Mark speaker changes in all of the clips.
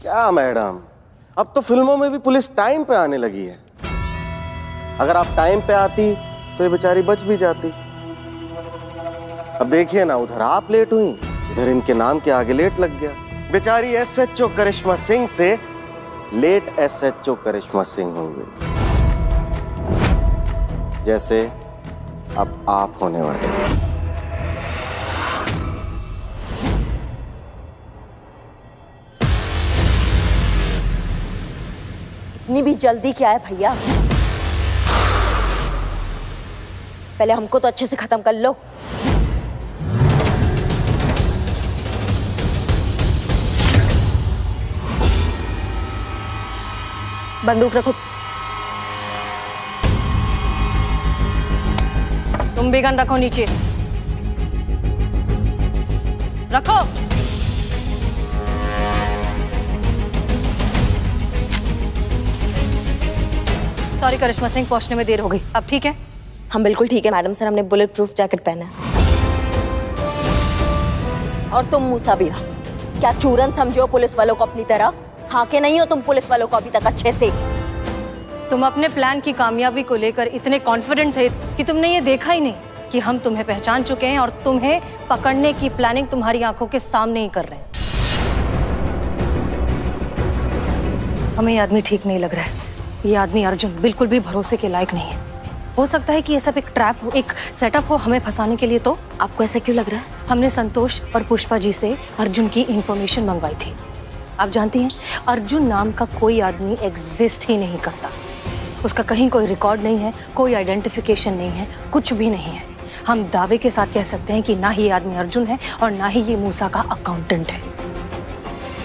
Speaker 1: क्या मैडम, अब तो फिल्मों में भी पुलिस टाइम पे आने लगी है। अगर आप टाइम पे आती तो ये बेचारी बच भी जाती। अब देखिए ना, उधर आप लेट हुई, इधर इनके नाम के आगे लेट लग गया। बेचारी एसएचओ करिश्मा सिंह से लेट एसएचओ करिश्मा सिंह हो गई, जैसे अब आप होने वाले हैं।
Speaker 2: इतनी भी जल्दी क्या है भैया? पहले हमको तो अच्छे से खत्म कर लो। बंदूक रखो।
Speaker 3: तुम भी गन रखो नीचे। रखो। सॉरी करिश्मा सिंह, पहुंचने में देर हो गई। अब ठीक है?
Speaker 2: हम बिल्कुल ठीक है मैडम सर, हमने बुलेट प्रूफ जैकेट पहना है। और तुम मूसा भैया, क्या चूरन समझो पुलिस वालों को अपनी तरह? हाँ के नहीं हो तुम पुलिस वालों को अभी तक अच्छे से?
Speaker 3: तुम अपने प्लान की कामयाबी को लेकर इतने कॉन्फिडेंट थे कि तुमने ये देखा ही नहीं कि हम तुम्हें पहचान चुके हैं और तुम्हें पकड़ने की प्लानिंग तुम्हारी आंखों के सामने ही कर रहे हैं। हमें ये आदमी ठीक नहीं लग रहा है। ये आदमी अर्जुन बिल्कुल भी भरोसे के लायक नहीं है। हो सकता है कि ये सब एक ट्रैप हो, एक सेटअप हो हमें फंसाने के लिए। तो
Speaker 2: आपको ऐसा क्यों लग रहा है?
Speaker 3: हमने संतोष और पुष्पा जी से अर्जुन की इंफॉर्मेशन मंगवाई थी। आप जानती हैं, अर्जुन नाम का कोई आदमी एग्जिस्ट ही नहीं करता। उसका कहीं कोई रिकॉर्ड नहीं है, कोई आइडेंटिफिकेशन नहीं है, कुछ भी नहीं है। हम दावे के साथ कह सकते हैं कि ना ही ये आदमी अर्जुन है और ना ही ये मूसा का अकाउंटेंट है।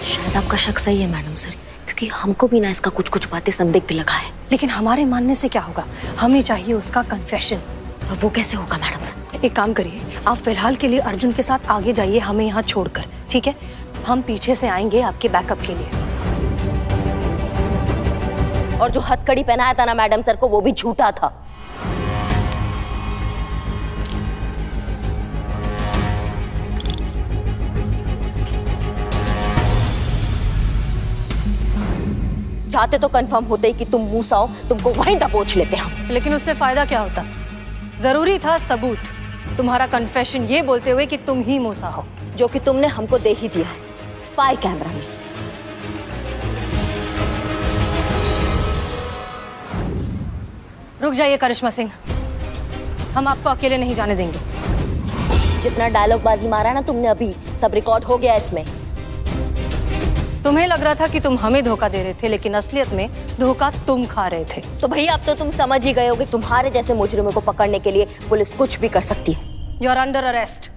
Speaker 2: शायद आपका शक सही है मैडम सर, क्योंकि हमको भी ना इसका कुछ कुछ बातें संदिग्ध लगा है।
Speaker 3: लेकिन हमारे मानने से क्या होगा? हमें चाहिए उसका कन्फेशन।
Speaker 2: और वो कैसे होगा मैडम सर?
Speaker 3: एक काम करिए, आप फिलहाल के लिए अर्जुन के साथ आगे जाइए, हमें यहाँ छोड़कर, ठीक है? हम पीछे से आएंगे आपके बैकअप के लिए।
Speaker 2: और जो हथकड़ी पहनाया था ना मैडम सर को, वो भी झूठा था। चाहते तो कंफर्म होते ही कि तुम मूसा हो, तुमको वहीं दबोच लेते हम।
Speaker 3: लेकिन उससे फायदा क्या होता? जरूरी था सबूत, तुम्हारा कन्फेशन ये बोलते हुए कि तुम ही मूसा हो,
Speaker 2: जो कि तुमने हमको दे ही दिया है स्पाई कैमरा में।
Speaker 3: रुक जाइए करिश्मा सिंह, हम आपको अकेले नहीं जाने देंगे।
Speaker 2: जितना डायलॉग बाजी मारा है ना तुमने अभी, सब रिकॉर्ड हो गया इसमें।
Speaker 3: तुम्हें लग रहा था कि तुम हमें धोखा दे रहे थे, लेकिन असलियत में धोखा तुम खा रहे थे।
Speaker 2: तो भैया अब तो तुम समझ ही गए होगे, तुम्हारे जैसे मुजरिमों को पकड़ने के लिए पुलिस कुछ भी कर सकती है।
Speaker 3: You are under arrest.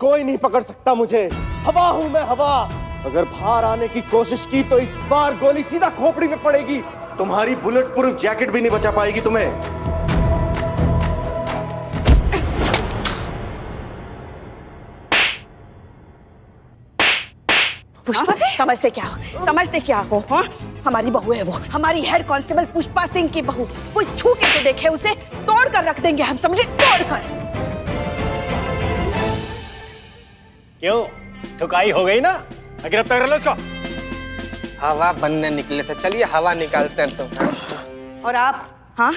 Speaker 1: कोई नहीं पकड़ सकता मुझे, हवा हूं मैं, हवा। अगर बाहर आने की कोशिश की तो इस बार गोली सीधा खोपड़ी में पड़ेगी। तुम्हारी बुलेट प्रूफ जैकेट भी नहीं बचा पाएगी तुम्हें।
Speaker 4: पुष्पा जी समझते क्या हो? हाँ, हमारी बहू है वो, हमारी हेड कांस्टेबल पुष्पा सिंह की बहू। कोई छू के तो देखे उसे, तोड़ कर रख देंगे हम, समझे? तोड़ कर।
Speaker 5: क्यों, ठुकाई हो गई ना?
Speaker 1: गिरफ्तार कर लो इसको।
Speaker 5: हवा बनने निकले थे, चलिए हवा निकालते हैं तो।
Speaker 4: और आप, हाँ,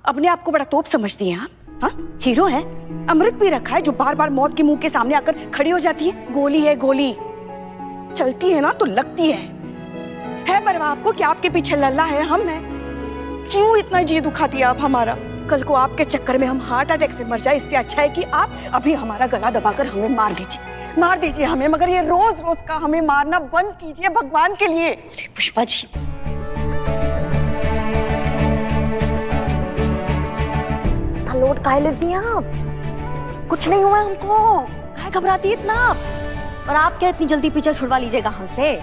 Speaker 4: अपने आप को बड़ा तोप समझती हैं आप? हाँ, हीरो है। अमृत पी रखा है जो बार बार मौत के मुंह के सामने आकर खड़ी हो जाती है। गोली है गोली, चलती है ना तो लगती है परवाह आपको कि आपके पीछे लल्ला है, हम हैं। क्यों इतना जी दुखाती है आप हमारा? कल को आपके चक्कर में हम हार्ट अटैक से मर जाए, इससे अच्छा है कि आप अभी हमारा गला दबाकर हमें मार दीजिए हमें, मगर ये रोज रोज का हमें मारना बंद कीजिए भगवान के लिए।
Speaker 2: पुष्पा जी, लोड काहे लेती हैं आप? कुछ नहीं हुआ हमको, काहे घबराती है इतना आप? और आप क्या इतनी जल्दी पीछे छुड़वा लीजिएगा हमसे?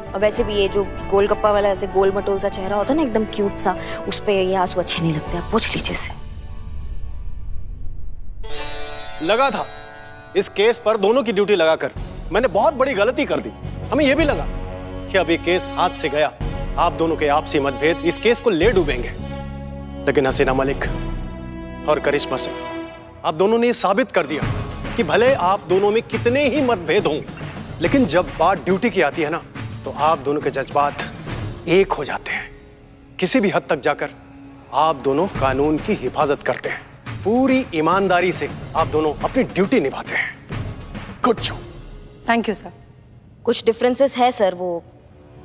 Speaker 2: और वैसे भी ये जो गोलगप्पा वाला ऐसे गोल मटोल सा चेहरा होता है ना, एकदम क्यूट सा, उस पे ये आंसू अच्छे नहीं लगते। आप पूछ लीजिए से।
Speaker 1: लगा था इस केस पर दोनों की ड्यूटी लगाकर मैंने बहुत बड़ी गलती कर दी। हमें यह भी लगा कि अब ये केस हाथ से गया, आप दोनों के आपसी मतभेद इस केस को ले डूबेंगे। लेकिन हसीना मलिक और करिश्मा सिंह, आप दोनों ने साबित कर दिया कि भले आप दोनों में कितने ही मतभेद हों, लेकिन जब बात ड्यूटी की आती है ना, तो आप दोनों के जज्बात एक हो जाते हैं। किसी भी हद तक जाकर आप दोनों कानून की हिफाजत करते हैं। पूरी ईमानदारी से आप दोनों अपनी ड्यूटी निभाते हैं। Good job.
Speaker 3: Thank you sir.
Speaker 2: कुछ डिफरेंसेस है सर, वो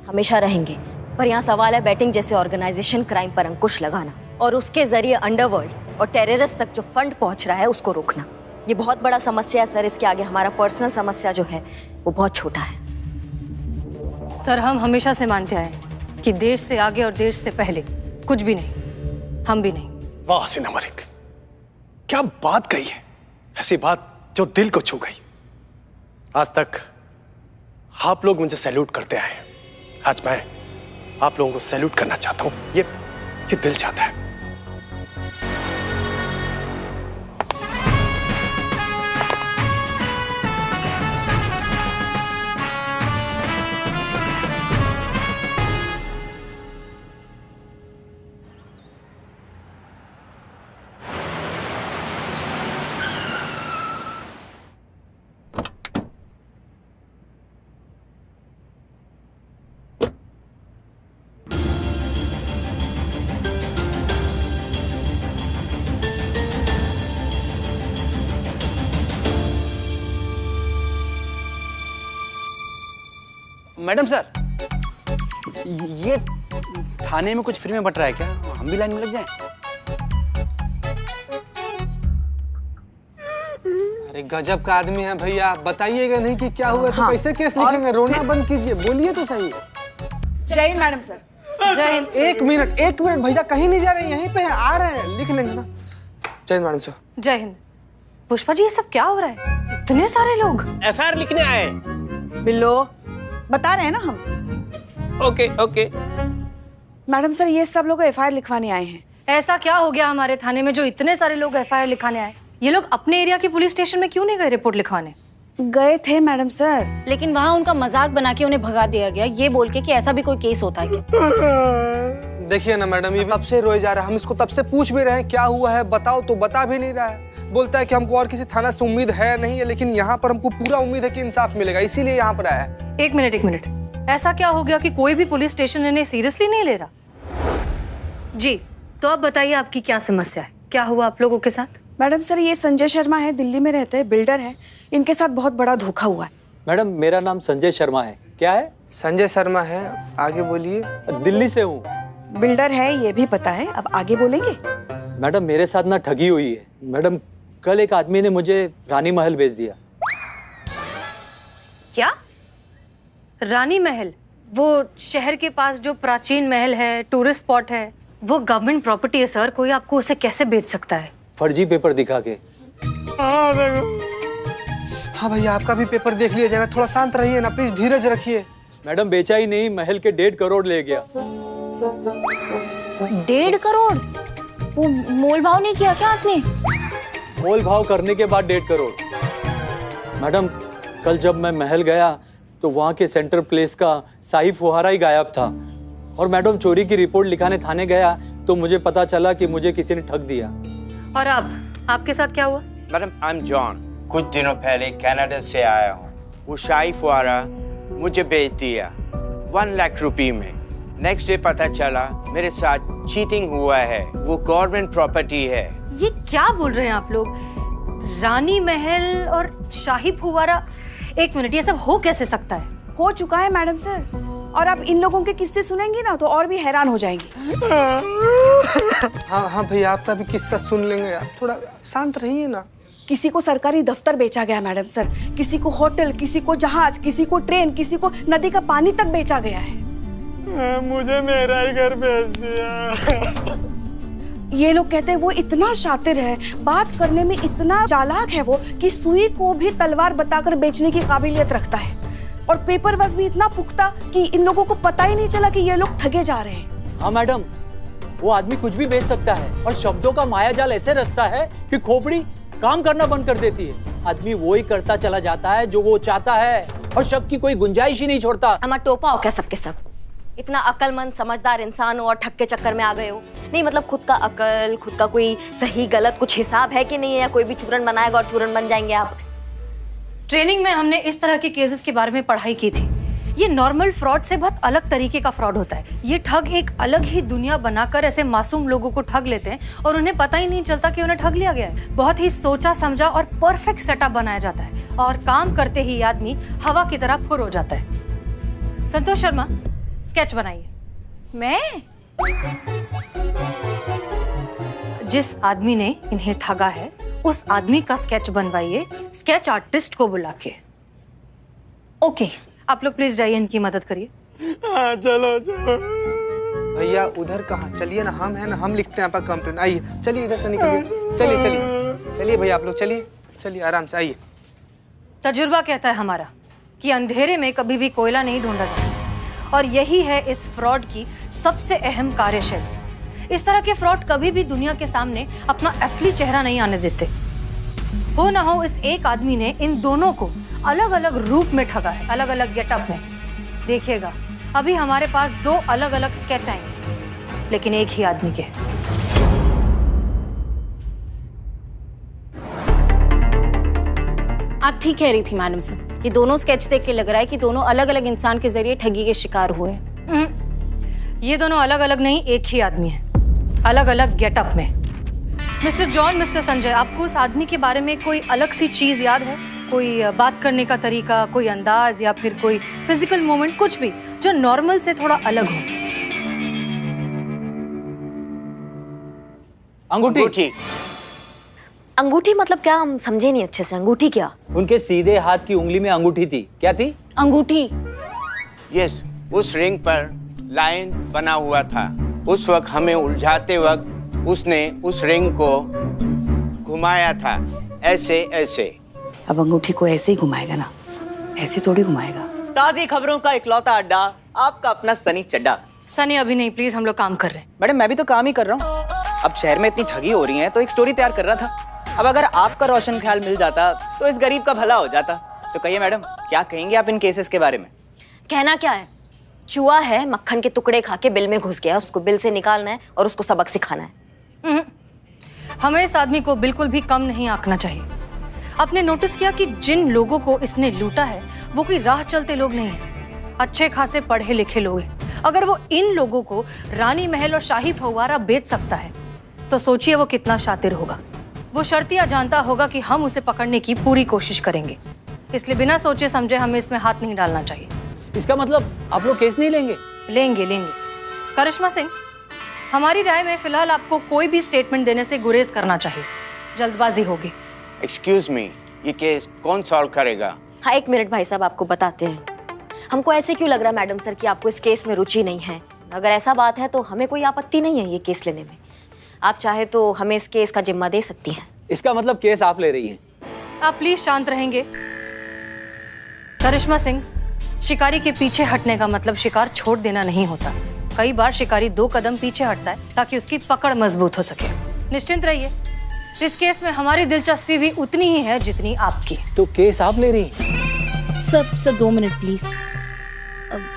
Speaker 2: हमेशा रहेंगे, पर यहाँ सवाल है बैटिंग जैसे ऑर्गेनाइजेशन क्राइम पर अंकुश लगाना और उसके जरिए अंडरवर्ल्ड और टेररिस्ट तक जो फंड पहुंच रहा है उसको रोकना। ये बहुत बड़ा समस्या है सर। इसके आगे हमारा पर्सनल समस्या जो है वो बहुत छोटा है।
Speaker 3: सर, हम हमेशा से मानते आए हैं कि देश से आगे और देश से पहले कुछ भी नहीं, हम भी नहीं।
Speaker 1: वाह हसीना मलिक, क्या बात कही है, ऐसी बात जो दिल को छू गई। आज तक आप लोग मुझे सैल्यूट करते आए हैं, आज मैं आप लोगों को सैल्यूट करना चाहता हूं। ये दिल चाहता है।
Speaker 5: मैडम सर, ये थाने में कुछ फ्री में बट रहा है क्या? हम भी लाइन में लग जाएं? अरे गजब का आदमी है भैया, बताइएगा नहीं कि क्या हुआ तो कैसे केस लिखेंगे? रोना बंद कीजिए, बोलिए तो सही।
Speaker 4: जय हिंद मैडम सर।
Speaker 3: जय हिंद।
Speaker 5: एक मिनट भैया, कहीं नहीं जा रहे, यहीं पे है, आ रहे हैं, लिख लेंगे ना। जय हिंद मैडम सर।
Speaker 3: जय हिंद। पुष्पा जी, ये सब क्या हो रहा है? इतने सारे लोग
Speaker 6: एफआईआर लिखने आए।
Speaker 4: बिल्लो, बता रहे हैं ना हम।
Speaker 6: ओके।
Speaker 4: मैडम सर, ये सब लोग एफआईआर लिखवाने आए हैं।
Speaker 3: ऐसा क्या हो गया हमारे थाने में जो इतने सारे लोग एफआईआर लिखाने आए? ये लोग अपने एरिया की पुलिस स्टेशन में क्यों नहीं गए रिपोर्ट लिखवाने?
Speaker 4: गए थे मैडम सर,
Speaker 7: लेकिन वहाँ उनका मजाक बना के उन्हें भगा दिया गया, ये बोल के कि ऐसा भी कोई केस होता है क्या?
Speaker 5: देखिए ना मैडम, ये तब से रोए जा रहा है। हम इसको तब से पूछ भी रहे हैं क्या हुआ है, बताओ तो बता भी नहीं रहा है। बोलता है कि हमको और किसी थाना से उम्मीद है नहीं है, लेकिन यहाँ पर हमको पूरा उम्मीद है कि इंसाफ मिलेगा, इसीलिए यहाँ पर आया है।
Speaker 3: एक मिनट, ऐसा क्या हो गया कि कोई भी पुलिस स्टेशन इन्हें सीरियसली नहीं ले रहा? जी, तो अब बताइए आपकी क्या समस्या है, क्या हुआ आप लोगों के साथ?
Speaker 4: मैडम सर, ये संजय शर्मा है, दिल्ली में रहते हैं, बिल्डर है। इनके साथ बहुत बड़ा धोखा हुआ है।
Speaker 8: मैडम, मेरा नाम संजय शर्मा है। क्या है?
Speaker 5: संजय शर्मा है, आगे बोलिए।
Speaker 8: दिल्ली से हूँ।
Speaker 4: बिल्डर है, ये भी पता है, अब आगे बोलेंगे?
Speaker 8: मैडम, मेरे साथ ना ठगी हुई है। मैडम, कल एक आदमी ने मुझे रानी महल भेज दिया।
Speaker 3: क्या? रानी महल? वो शहर के पास जो प्राचीन महल है, टूरिस्ट स्पॉट है, वो गवर्नमेंट प्रॉपर्टी है सर, कोई आपको उसे कैसे बेच सकता है?
Speaker 8: फर्जी पेपर दिखा के।
Speaker 5: हाँ भैया, आपका भी पेपर देख लिया जाएगा, थोड़ा शांत रहिए ना प्लीज, धीरज रखिए।
Speaker 8: मैडम, बेचा ही नहीं, महल के 1.5 करोड़ ले गया।
Speaker 7: 1.5 करोड़? वो मोल भाव नहीं किया क्या आपने?
Speaker 8: मोल भाव करने के बाद 1.5 करोड़। मैडम, कल जब मैं महल गया तो वहाँ के सेंट्रल प्लेस का शाही फुहारा ही गायब था। और मैडम, चोरी की रिपोर्ट लिखाने थाने गया तो मुझे पता चला कि मुझे किसी ने ठग दिया।
Speaker 3: और आपके साथ क्या हुआ?
Speaker 6: मैडम, आई एम जॉन, कुछ दिनों पहले कनाडा से आया हूँ। वो शाही फुआरा मुझे बेच दिया 1 लाख रुपए में। नेक्स्ट डे पता चला मेरे साथ चीटिंग हुआ है, वो गवर्नमेंट प्रॉपर्टी है।
Speaker 3: ये क्या बोल रहे हैं आप लोग? रानी महल और शाही फुवारा, एक मिनट, ये सब हो कैसे सकता है?
Speaker 4: हो चुका है मैडम सर, और आप इन लोगों के किस्से सुनेंगी ना तो और भी हैरान हो जाएंगी।
Speaker 5: हाँ हाँ भैया, आप तो अभी किस्सा सुन लेंगे, आप थोड़ा शांत रहिए ना।
Speaker 4: किसी को सरकारी दफ्तर बेचा गया मैडम सर, किसी को होटल, किसी को जहाज, किसी को ट्रेन, किसी को नदी का पानी तक बेचा गया है।
Speaker 1: मुझे मेरा ही घर बेच दिया।
Speaker 4: ये लोग कहते हैं वो इतना शातिर है, बात करने में इतना चालाक है वो कि सुई को भी तलवार बताकर बेचने की काबिलियत रखता है, और पेपर वर्क भी इतना पुख्ता कि इन लोगों को पता ही नहीं चला कि ये लोग ठगे जा रहे हैं।
Speaker 8: हाँ मैडम, वो आदमी कुछ भी बेच सकता है और शब्दों का मायाजाल ऐसे रचता है कि खोपड़ी काम करना बंद कर देती है। आदमी वो ही करता चला जाता है जो वो चाहता है और शक की कोई गुंजाइश ही नहीं छोड़ता।
Speaker 2: हमारा टोपा हो क्या सबके सब? इतना अक्लमंद समझदार इंसान हो और ठग के चक्कर में आ गए हो? नहीं मतलब खुद का अकल, खुद का कोई सही गलत कुछ हिसाब है कि नहीं है? या कोई भी चूरन बनाएगा और चूरन बन जाएंगे आप?
Speaker 3: ट्रेनिंग में हमने इस तरह के केसेस के बारे में पढ़ाई की थी। ये नॉर्मल फ्रॉड से बहुत अलग तरीके का फ्रॉड होता है। ये ठग एक अलग ही दुनिया बनाकर ऐसे मासूम लोगों को ठग लेते हैं और उन्हें पता ही नहीं चलता कि उन्हें ठग लिया गया है। बहुत ही सोचा समझा और परफेक्ट सेटअप बनाया जाता है और काम करते ही आदमी हवा की तरह फुर हो जाता है। संतोष शर्मा, स्केच बनाइए।
Speaker 2: मैं?
Speaker 3: जिस आदमी ने इन्हें ठगा है उस आदमी का स्केच बनवाइए, स्केच आर्टिस्ट को बुला के। ओके, आप लोग प्लीज जाइए, इनकी मदद करिए।
Speaker 1: हाँ, चलो चलो।
Speaker 5: भैया उधर कहाँ, चलिए ना, हम है ना, हम लिखते हैं आपका कंप्लेन। आइए, चलिए इधर से निकलिए, चलिए चलिए चलिए भैया, आप लोग चलिए चलिए आराम से आइए।
Speaker 3: तजुर्बा कहता है हमारा कि अंधेरे में कभी भी कोयला नहीं ढूंढा जाता, और यही है इस फ्रॉड की सबसे अहम कार्यशैली। इस तरह के फ्रॉड कभी भी दुनिया के सामने अपना असली चेहरा नहीं आने देते। हो ना हो इस एक आदमी ने इन दोनों को अलग अलग रूप में ठगा है, अलग अलग गेटअप में। देखिएगा, अभी हमारे पास 2 अलग अलग स्केच आएंगे, लेकिन एक ही आदमी के।
Speaker 7: आप ठीक कह रही थी मैडम साहब, ये दोनों स्केच देख के लग रहा है कि दोनों अलग अलग इंसान के जरिए ठगी के शिकार हुए हैं।
Speaker 3: ये दोनों अलग अलग नहीं, एक ही आदमी है, अलग अलग गेटअप में। मिस्टर जॉन, मिस्टर संजय, आपको उस आदमी के बारे में कोई अलग सी चीज याद है? कोई बात करने का तरीका, कोई अंदाज, या फिर कोई फिजिकल मूवमेंट, कुछ भी जो नॉर्मल से थोड़ा अलग हो?
Speaker 8: अंगूठी।
Speaker 2: अंगूठी मतलब क्या? हम समझे नहीं अच्छे से। अंगूठी क्या?
Speaker 8: उनके सीधे हाथ की उंगली में अंगूठी थी। क्या थी?
Speaker 7: अंगूठी।
Speaker 6: यस, उस रिंग पर लाइन बना हुआ था। उस वक्त हमें उलझाते वक्त उसने उस रिंग को घुमाया था, ऐसे ऐसे।
Speaker 4: अब अंगूठी को ऐसे ही घुमाएगा ना, ऐसे थोड़ी घुमाएगा।
Speaker 9: ताज़ी खबरों का इकलौता अड्डा, आपका अपना सनी चड्डा।
Speaker 3: सनी अभी नहीं, प्लीज, हम लोग काम कर रहे हैं।
Speaker 9: मैडम मैं भी तो काम ही कर रहा हूँ। अब शहर में इतनी ठगी हो रही है तो एक स्टोरी तैयार कर रहा था। अब अगर आपका रोशन ख्याल मिल जाता तो इस गरीब का भला हो जाता। तो कहिए मैडम, क्या कहेंगे आप इन केसेस के बारे में?
Speaker 2: कहना क्या है? चूहा है, मक्खन के टुकड़े खा के बिल में घुस गया, उसको बिल से निकालना है और उसको सबक सिखाना है।
Speaker 3: हमें इस आदमी को बिल्कुल भी कम नहीं आंकना चाहिए। आपने नोटिस किया कि जिन लोगों को इसने लूटा है वो कोई राह चलते लोग नहीं हैं, अच्छे खासे पढ़े लिखे लोग हैं। अगर वो इन लोगों को रानी महल और शाही फव्वारा बेच सकता है तो सोचिए वो कितना शातिर होगा। वो शर्तिया जानता होगा कि हम उसे पकड़ने की पूरी कोशिश करेंगे, इसलिए बिना सोचे समझे हमें इसमें हाथ नहीं डालना चाहिए।
Speaker 8: इसका मतलब आप लोग केस नहीं लेंगे?
Speaker 3: लेंगे लेंगे। करिश्मा सिंह, हमारी राय में फिलहाल आपको कोई भी स्टेटमेंट देने से गुरेज करना चाहिए, जल्दबाजी होगी।
Speaker 6: एक्सक्यूज मी, ये केस कौन सॉल्व करेगा?
Speaker 2: हाँ, 1 मिनट भाई साहब, आपको बताते हैं। हमको ऐसे क्यों लग रहा है मैडम सर कि आपको इस केस में रुचि नहीं है? अगर ऐसा बात है तो हमें कोई आपत्ति नहीं है ये केस लेने में। आप चाहे तो हमें इस केस का जिम्मा दे सकती हैं।
Speaker 8: इसका मतलब केस आप ले रही हैं?
Speaker 3: आप प्लीज शांत रहेंगे? करिश्मा सिंह, शिकारी के पीछे हटने का मतलब शिकार छोड़ देना नहीं होता। कई बार शिकारी 2 कदम पीछे हटता है ताकि उसकी पकड़ मजबूत हो सके। निश्चिंत रहिए, इस केस में हमारी दिलचस्पी भी उतनी ही है जितनी आपकी।
Speaker 8: तो केस आप ले रही हैं?
Speaker 7: Sir 2 minute please.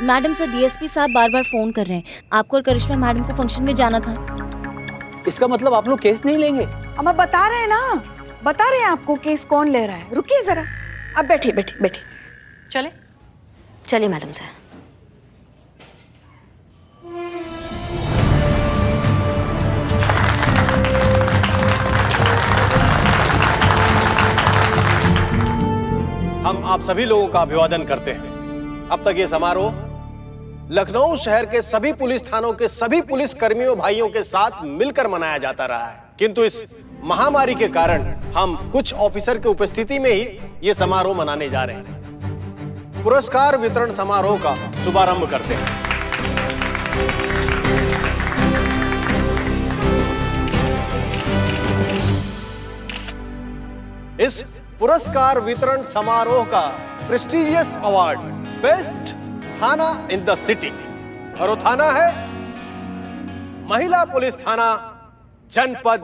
Speaker 7: Madam sir, DSP साहब बार बार फोन कर रहे हैं। आपको और करिश्मा मैडम को फंक्शन में जाना था।
Speaker 8: इसका मतलब आप लोग केस नहीं लेंगे?
Speaker 4: अब हम बता रहे हैं ना, बता रहे हैं आपको केस कौन ले रहा है। रुकिए जरा, अब बैठिए बैठिए बैठिए।
Speaker 3: चले?
Speaker 2: चलिए मैडम सर।
Speaker 1: हम आप सभी लोगों का अभिवादन करते हैं। अब तक ये समारोह लखनऊ शहर के सभी पुलिस थानों के सभी पुलिस कर्मियों भाइयों के साथ मिलकर मनाया जाता रहा है, किंतु इस महामारी के कारण हम कुछ ऑफिसर की उपस्थिति में ही ये समारोह मनाने जा रहे हैं। पुरस्कार वितरण समारोह का शुभारंभ करते हैं। इस पुरस्कार वितरण समारोह का प्रेस्टिजियस अवार्ड बेस्ट थाना इन द सिटी, और वो थाना है महिला पुलिस थाना जनपद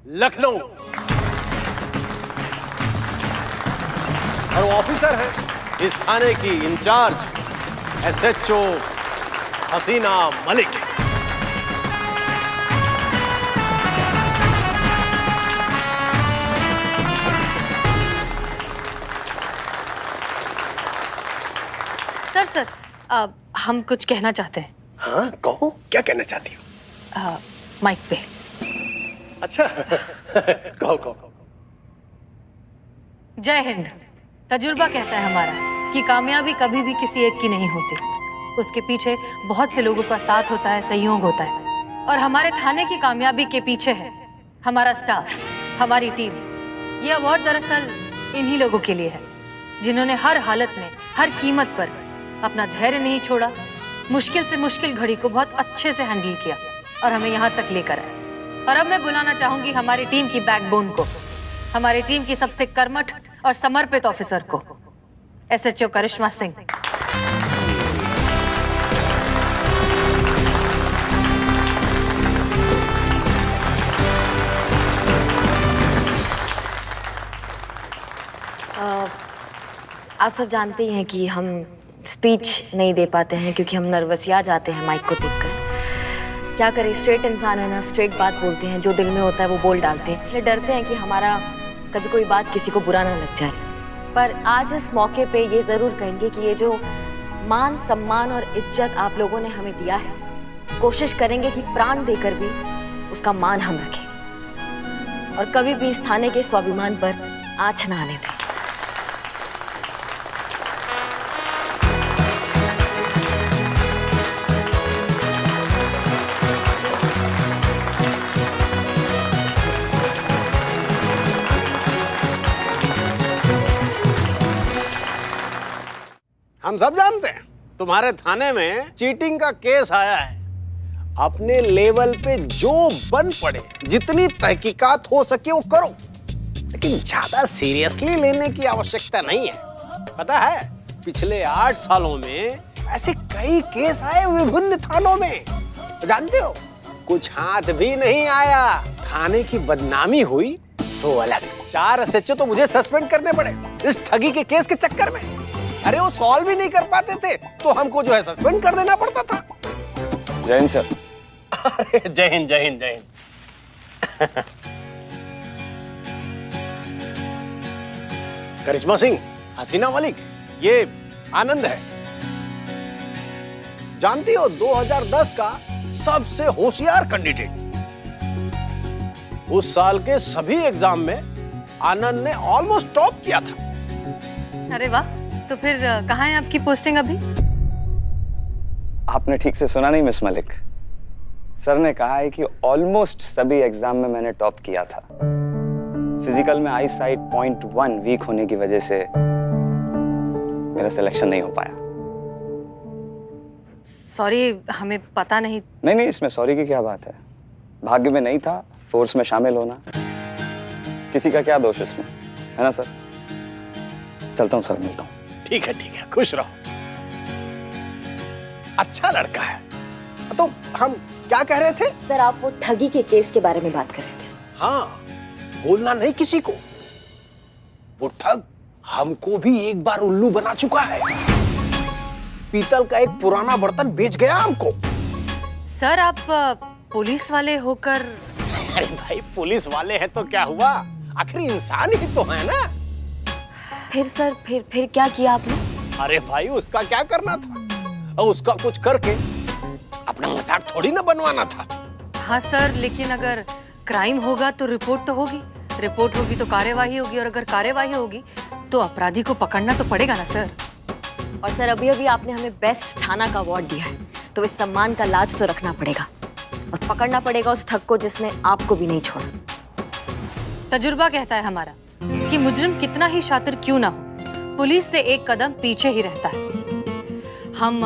Speaker 1: लखनऊ, और वो ऑफिसर है इस थाने की इंचार्ज SHO हसीना मलिक।
Speaker 3: सर हम कुछ कहना चाहते हैं।
Speaker 1: हाँ कहो, क्या कहना चाहती हो?
Speaker 3: माइक पे।
Speaker 1: अच्छा कहो कहो।
Speaker 3: जय हिंद। तजुर्बा कहता है हमारा कि कामयाबी कभी भी किसी एक की नहीं होती, उसके पीछे बहुत से लोगों का साथ होता है, सहयोग होता है। और हमारे थाने की कामयाबी के पीछे है हमारा स्टाफ, हमारी टीम। ये अवार्ड दरअसल इन्हीं लोगों के लिए है जिन्होंने हर हालत में, हर कीमत पर अपना धैर्य नहीं छोड़ा, मुश्किल से मुश्किल घड़ी को बहुत अच्छे से हैंडल किया और हमें यहाँ तक लेकर आए। और अब मैं बुलाना चाहूंगी हमारी टीम की बैकबोन को, हमारी टीम की सबसे कर्मठ और समर्पित ऑफिसर को, SHO करिश्मा सिंह।
Speaker 2: आप सब जानते ही हैं कि हम स्पीच नहीं दे पाते हैं क्योंकि हम नर्वसिया जाते हैं माइक को देखकर। क्या करें, स्ट्रेट इंसान है ना, स्ट्रेट बात बोलते हैं, जो दिल में होता है वो बोल डालते हैं, इसलिए डरते हैं कि हमारा कभी कोई बात किसी को बुरा ना लग जाए। पर आज इस मौके पे ये ज़रूर कहेंगे कि ये जो मान सम्मान और इज्जत आप लोगों ने हमें दिया है, कोशिश करेंगे कि प्राण देकर भी उसका मान हम रखें और कभी भी इस थाने के स्वाभिमान पर आँच ना आने दें।
Speaker 1: हम सब जानते हैं तुम्हारे थाने में चीटिंग का केस आया है। अपने लेवल पे जो बन पड़े, जितनी तहकीकात हो सके वो करो, लेकिन ज्यादा सीरियसली लेने की आवश्यकता नहीं है। पता है पिछले 8 सालों में ऐसे कई केस आए विभिन्न थानों में, जानते हो कुछ हाथ भी नहीं आया, थाने की बदनामी हुई सो अलग। 4 SHO तो मुझे सस्पेंड करने पड़े इस ठगी के केस के चक्कर में। अरे वो सॉल्व भी नहीं कर पाते थे तो हमको जो है सस्पेंड कर देना पड़ता था।
Speaker 10: जय हिंद सर।
Speaker 1: अरे जय हिंद जय हिंद जय हिंद। करिश्मा सिंह, हसीना मलिक, ये आनंद है। जानती हो 2010 का सबसे होशियार कैंडिडेट। उस साल के सभी एग्जाम में आनंद ने ऑलमोस्ट टॉप किया था।
Speaker 3: अरे वाह, तो फिर कहाँ है आपकी पोस्टिंग अभी?
Speaker 10: आपने ठीक से सुना नहीं मिस मलिक, सर ने कहा है कि ऑलमोस्ट सभी एग्जाम में मैंने टॉप किया था। फिजिकल में आई साइट 0.1 वीक होने की वजह से मेरा सिलेक्शन नहीं हो पाया।
Speaker 3: सॉरी, हमें पता नहीं।
Speaker 10: नहीं, इसमें सॉरी की क्या बात है, भाग्य में नहीं था फोर्स में शामिल होना, किसी का क्या दोष इसमें, है ना सर? चलता हूँ सर, मिलता हूँ।
Speaker 1: ठीक है, खुश रहो। अच्छा लड़का है। तो हम क्या कह रहे थे?
Speaker 2: सर आप वो ठगी के केस के बारे में बात कर रहे थे।
Speaker 1: हाँ, बोलना नहीं किसी को। वो ठग हमको भी एक बार उल्लू बना चुका है। पीतल का एक पुराना बर्तन बेच गया हमको।
Speaker 3: सर आप पुलिस वाले होकर?
Speaker 1: अरे भाई, पुलिस वाले हैं तो क्या हुआ, आखिर इंसान ही तो है ना।
Speaker 2: फिर सर फिर क्या किया आपने?
Speaker 11: अरे भाई उसका क्या करना था, और उसका कुछ करके अपना मजाक थोड़ी ना बनवाना था।
Speaker 3: हाँ सर, लेकिन अगर क्राइम होगा तो रिपोर्ट तो होगी, रिपोर्ट होगी तो कार्यवाही होगी, और अगर कार्यवाही होगी तो अपराधी को पकड़ना तो पड़ेगा ना सर।
Speaker 2: और सर अभी अभी आपने हमें बेस्ट थाना का अवार्ड दिया है, तो इस सम्मान का लाज तो रखना पड़ेगा और पकड़ना पड़ेगा उस ठग को जिसने आपको भी नहीं छोड़ा।
Speaker 3: तजुर्बा कहता है हमारा कि मुजरिम कितना ही शातिर क्यों ना हो, पुलिस से एक कदम पीछे ही रहता है। हम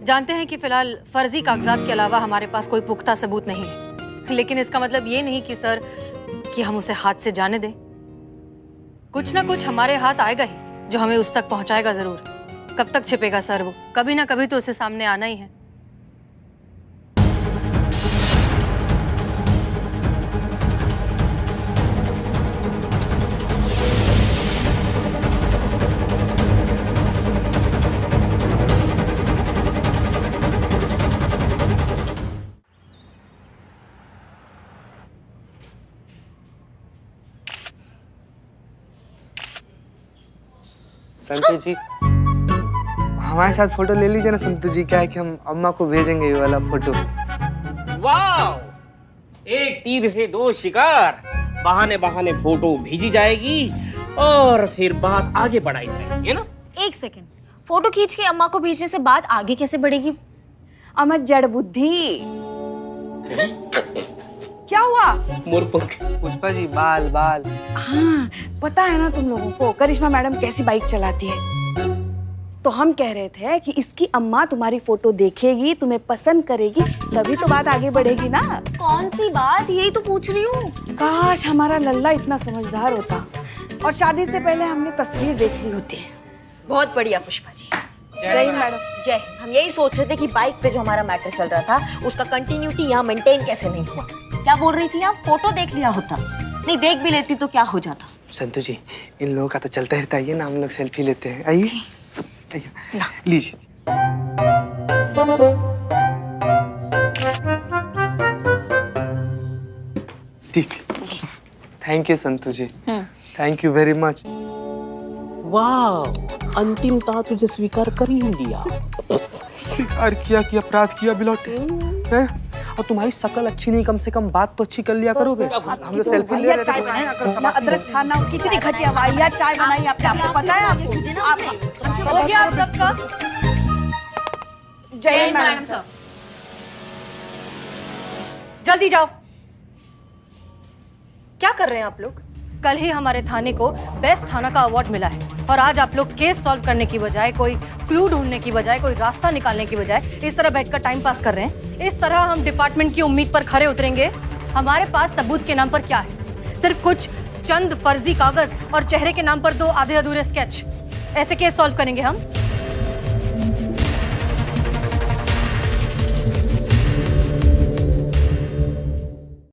Speaker 3: जानते हैं कि फिलहाल फर्जी कागजात के अलावा हमारे पास कोई पुख्ता सबूत नहीं है, लेकिन इसका मतलब ये नहीं कि सर कि हम उसे हाथ से जाने दें। कुछ ना कुछ हमारे हाथ आएगा ही जो हमें उस तक पहुंचाएगा जरूर। कब तक छिपेगा सर वो, कभी ना कभी तो उसे सामने आना ही है।
Speaker 5: संतु जी हमारे साथ फोटो ले लीजिए ना संतु जी, क्या है कि हम अम्मा को भेजेंगे ये वाला फोटो।
Speaker 12: वाह, एक तीर से दो शिकार, बहाने बहाने फोटो भेजी जाएगी और फिर बात आगे बढ़ाई जाएगी, है ना?
Speaker 7: एक सेकंड, फोटो खींच के अम्मा को भेजने से बात आगे कैसे बढ़ेगी?
Speaker 4: अमर जड़ बुद्धि। क्या हुआ?
Speaker 12: मोरपंख।
Speaker 5: पुष्पा जी बाल बाल।
Speaker 4: हाँ, पता है ना तुम लोगों को करिश्मा मैडम कैसी बाइक चलाती है, तो हम कह रहे थे कि इसकी अम्मा तुम्हारी फोटो देखेगी, तुम्हें पसंद करेगी, तभी तो बात आगे बढ़ेगी ना।
Speaker 7: कौन सी बात, यही तो पूछ रही हूँ।
Speaker 4: काश हमारा लल्ला इतना समझदार होता और शादी से पहले हमने तस्वीर देख ली होती।
Speaker 2: बहुत बढ़िया पुष्पा जी।
Speaker 4: जय मैडम।
Speaker 2: जय। हम यही सोच रहे थे कि बाइक पे जो हमारा मैटर चल रहा था उसका कंटिन्यूटी यहाँ मेंटेन कैसे नहीं हुआ। क्या बोल रही थी आप? फोटो देख लिया होता, नहीं देख भी लेती तो क्या हो जाता।
Speaker 5: संतु जी इन लोगों का तो चलता रहता है ना, हम लोग सेल्फी लेते हैं। आइए लीजिए। Thank you Santu ji, thank you very much.
Speaker 12: वाह, अंतिमतः तुझे स्वीकार कर ही लिया।
Speaker 5: स्वीकार किया कि अपराध किया बिलौटे हैं? और तुम्हारी शकल अच्छी नहीं, कम से कम बात तो अच्छी कर लिया करो बे। हम लोग सेल्फी ले रहे थे।
Speaker 4: अदरक खाना कितनी घटिया वाहिया चाय बनाई आपने, आपको पता है? आपको
Speaker 3: हो गया आप सबका?
Speaker 4: जय मैडम साहब।
Speaker 3: जल्दी जाओ। क्या कर रहे हैं आप लोग? कल ही हमारे थाने को बेस्ट थाना का अवार्ड मिला है और आज आप लोग केस सॉल्व करने की बजाय, कोई क्लू ढूंढने की बजाय, कोई रास्ता निकालने की बजाय इस तरह बैठकर टाइम पास कर रहे हैं। इस तरह हम डिपार्टमेंट की उम्मीद पर खरे उतरेंगे? हमारे पास सबूत के नाम पर क्या है? सिर्फ कुछ चंद फर्जी कागज और चेहरे के नाम पर 2 आधे अधूरे स्केच। ऐसे केस सॉल्व करेंगे हम?